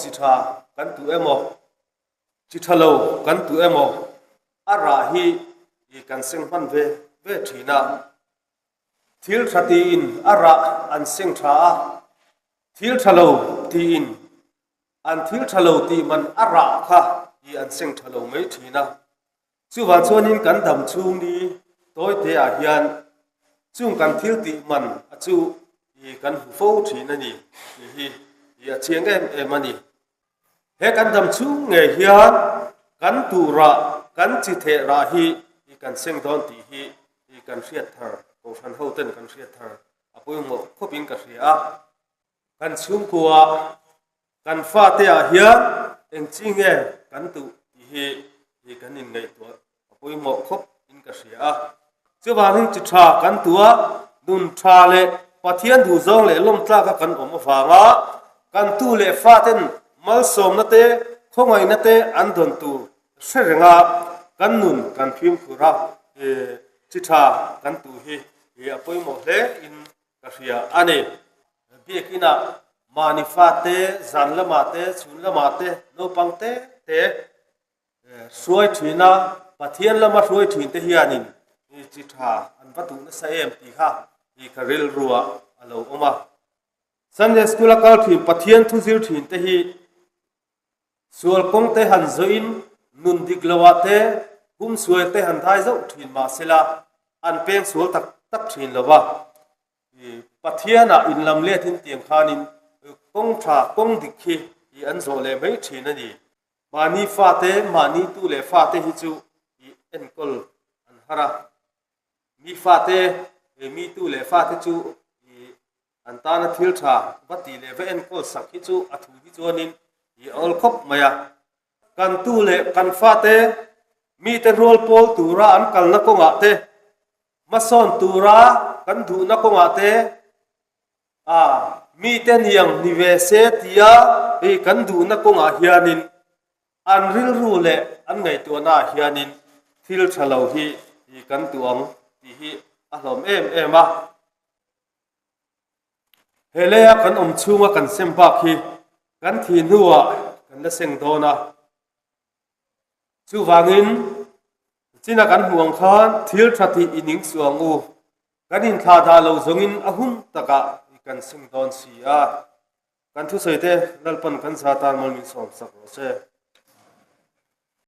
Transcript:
chi tha kan tu emo chi thalo kan tu emo ara hi I kan seng man ve thina thil thati in ara an seng tha thil thalo ti in an thil thalo ti man ara kha I an seng thalo mai thina chu wa chuanin kan dam chung ni toy te a hian chung kan thil ti man a chu I kan hu fo thina ni hi a chiang em ani he kan dam chung nge hian kan tu ra kan chi the ra hi I kan seng don ti hi I kan riat thar ko phan ho ten kan riat thar apoi mo khopin ka ria kan chung kuwa kan fa te a hian eng chinge kan tu ti hi kan in ngai to apoi mo khop in ka ria chu wangin chi tha kan tua dun tha le pathian du zong le lom tla ka kan om awanga kan tu le fa ten mal som na te khongai na te an don tu serenga kan nun kan phim khura chi tha kan tu hi apoi mo le in ka ria ane biekina mani fa te zan lama te chun lama te no pang te suai thina pathian lama suai thin te hianin chi tha an patu na sa em ti ha I karil ruwa alo oma Sunday school kal thi pathian thu zir thin te hi sual kong te han zoin nun dik lawa te hum suai te han thai zo thin ma sela an peng sual tak thin lawa pathiana in lam le thin tiang khanin kong tha kong dik khi I an zo le mai thin ani mani fa te mani tu le fa te hi chu I en kol an hara mi fa te mi tu le fa te chu an ta na thil tha bati le ve en kol sak hi chu athu hi chuanin I ol khop maya kan tu le kan fa te mi te rol pol tura an kal na konga te mason tura kan du na konga te mi ten yang ni ve se tia kan du na konga hianin an ril ru le an ngai tu na hianin thil thalo hi kan tuang ti hi alom em a helea kan om chunga kan sem ba khi kan thi nuwa kan la seng dona chu wangin china kan huang khan thil thati ining suang u kan in tha da lo zongin ahum taka kan seng don si a kan thu sei te lalpan kan sa tan mal min som sak se